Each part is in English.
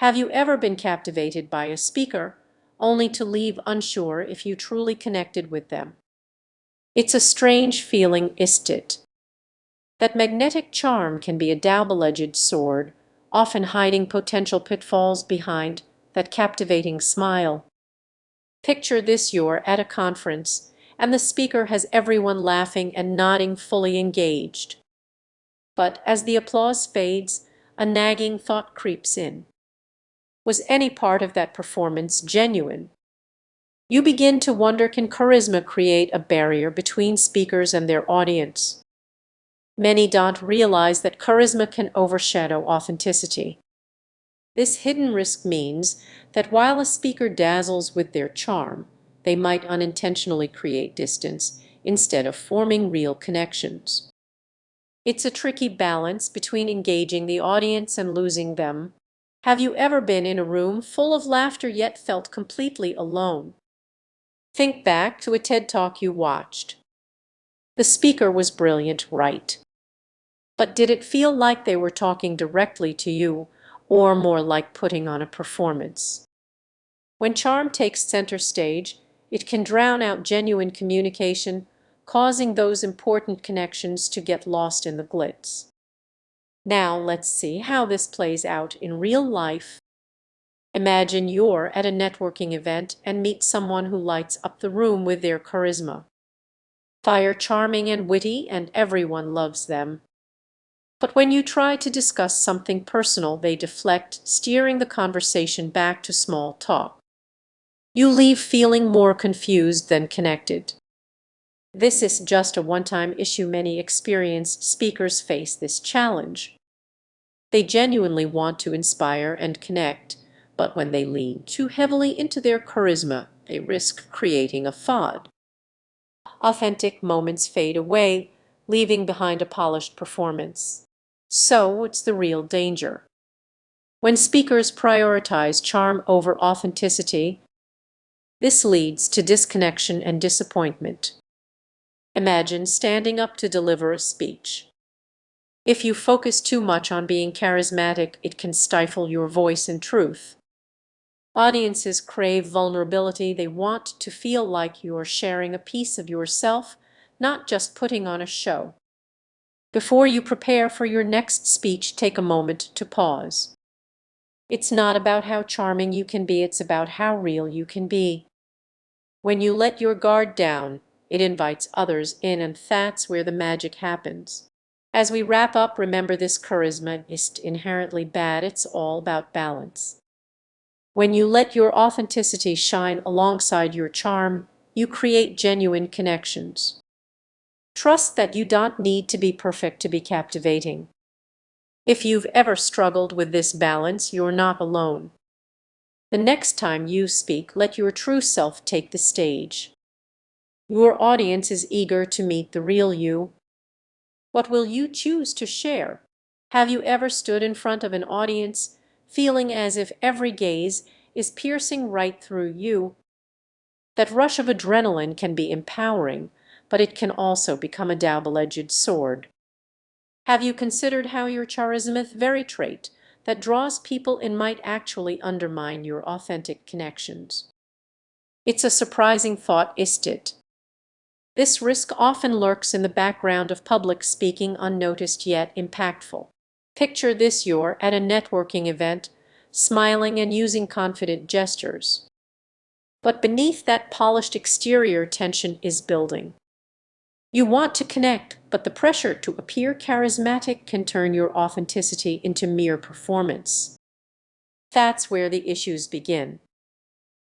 Have you ever been captivated by a speaker only to leave unsure if you truly connected with them? It's a strange feeling, isn't it? That magnetic charm can be a double-edged sword, often hiding potential pitfalls behind that captivating smile. Picture this: you're at a conference, and the speaker has everyone laughing and nodding, fully engaged. But as the applause fades, a nagging thought creeps in. Was any part of that performance genuine? You begin to wonder, can charisma create a barrier between speakers and their audience? Many don't realize that charisma can overshadow authenticity. This hidden risk means that while a speaker dazzles with their charm, they might unintentionally create distance instead of forming real connections. It's a tricky balance between engaging the audience and losing them. Have you ever been in a room full of laughter yet felt completely alone? Think back to a TED Talk you watched. The speaker was brilliant, right? But did it feel like they were talking directly to you, or more like putting on a performance? When charm takes center stage, it can drown out genuine communication, causing those important connections to get lost in the glitz. Now let's see how this plays out in real life. Imagine you're at a networking event and meet someone who lights up the room with their charisma. They're charming and witty, and everyone loves them. But when you try to discuss something personal, they deflect, steering the conversation back to small talk. You leave feeling more confused than connected. This is just a one-time issue. Many experienced speakers face this challenge. They genuinely want to inspire and connect, but when they lean too heavily into their charisma, they risk creating a fad. Authentic moments fade away, leaving behind a polished performance. So what's the real danger? When speakers prioritize charm over authenticity, this leads to disconnection and disappointment. Imagine standing up to deliver a speech. If you focus too much on being charismatic, it can stifle your voice and truth. Audiences crave vulnerability. They want to feel like you're sharing a piece of yourself, not just putting on a show. Before you prepare for your next speech, take a moment to pause. It's not about how charming you can be, it's about how real you can be. When you let your guard down, it invites others in, and that's where the magic happens. As we wrap up, remember this: charisma isn't inherently bad, it's all about balance. When you let your authenticity shine alongside your charm, you create genuine connections. Trust that you don't need to be perfect to be captivating. If you've ever struggled with this balance, you're not alone. The next time you speak, let your true self take the stage. Your audience is eager to meet the real you. What will you choose to share? Have you ever stood in front of an audience feeling as if every gaze is piercing right through you? That rush of adrenaline can be empowering, but it can also become a double-edged sword. Have you considered how your charismatic very trait that draws people in might actually undermine your authentic connections? It's a surprising thought, isn't it? This risk often lurks in the background of public speaking, unnoticed yet impactful. Picture this: you're at a networking event, smiling and using confident gestures. But beneath that polished exterior, tension is building. You want to connect, but the pressure to appear charismatic can turn your authenticity into mere performance. That's where the issues begin.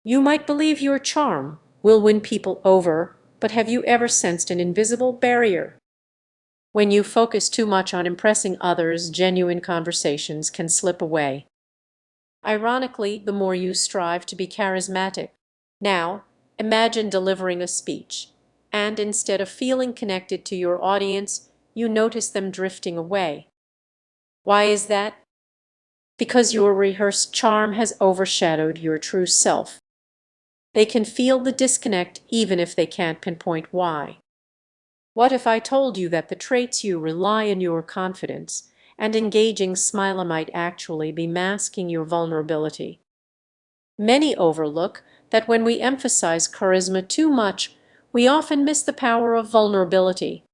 You might believe your charm will win people over, but have you ever sensed an invisible barrier? When you focus too much on impressing others, genuine conversations can slip away. Ironically, the more you strive to be charismatic. Now, imagine delivering a speech, and instead of feeling connected to your audience, you notice them drifting away. Why is that? Because your rehearsed charm has overshadowed your true self. They can feel the disconnect even if they can't pinpoint why. What if I told you that the traits you rely on, your confidence and engaging smile might actually be masking your vulnerability. Many overlook that when we emphasize charisma too much, we often miss the power of vulnerability.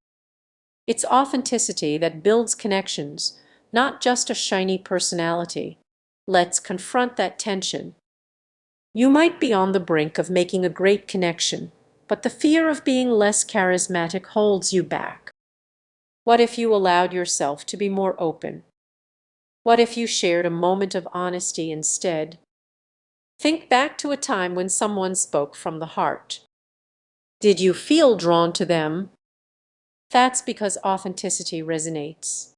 It's authenticity that builds connections, not just a shiny personality. Let's confront that tension. You might be on the brink of making a great connection, but the fear of being less charismatic holds you back. What if you allowed yourself to be more open? What if you shared a moment of honesty instead? Think back to a time when someone spoke from the heart. Did you feel drawn to them? That's because authenticity resonates.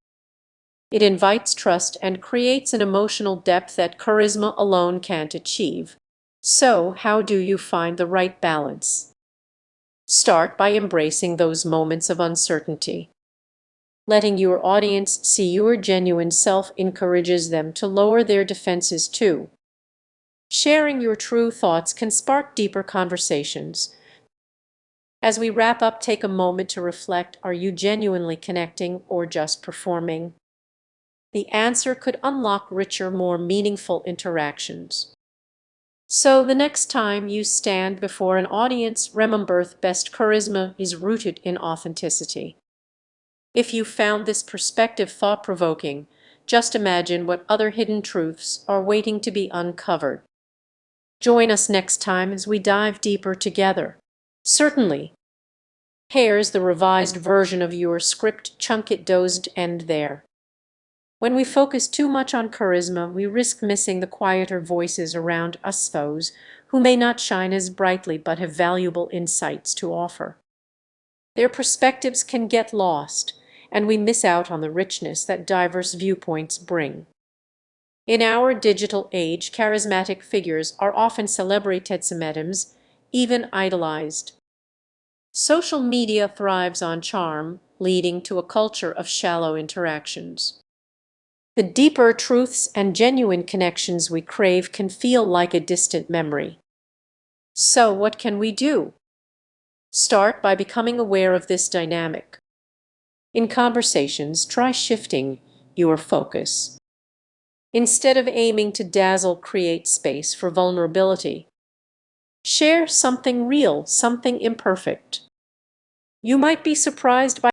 It invites trust and creates an emotional depth that charisma alone can't achieve. So, how do you find the right balance? Start by embracing those moments of uncertainty. Letting your audience see your genuine self encourages them to lower their defenses too. Sharing your true thoughts can spark deeper conversations. As we wrap up, take a moment to reflect: are you genuinely connecting or just performing? The answer could unlock richer, more meaningful interactions. So the next time you stand before an audience, remember the best charisma is rooted in authenticity. If you found this perspective thought-provoking, just imagine what other hidden truths are waiting to be uncovered. Join us next time as we dive deeper together. Certainly. Here's the revised version of your script. Chunk it, dozed end there. When we focus too much on charisma, we risk missing the quieter voices around us, those who may not shine as brightly but have valuable insights to offer. Their perspectives can get lost, and we miss out on the richness that diverse viewpoints bring. In our digital age, charismatic figures are often celebrated, sometimes even idolized. Social media thrives on charm, leading to a culture of shallow interactions. The deeper truths and genuine connections we crave can feel like a distant memory. So, what can we do? Start by becoming aware of this dynamic. In conversations, try shifting your focus. Instead of aiming to dazzle, create space for vulnerability. Share something real, something imperfect. You might be surprised by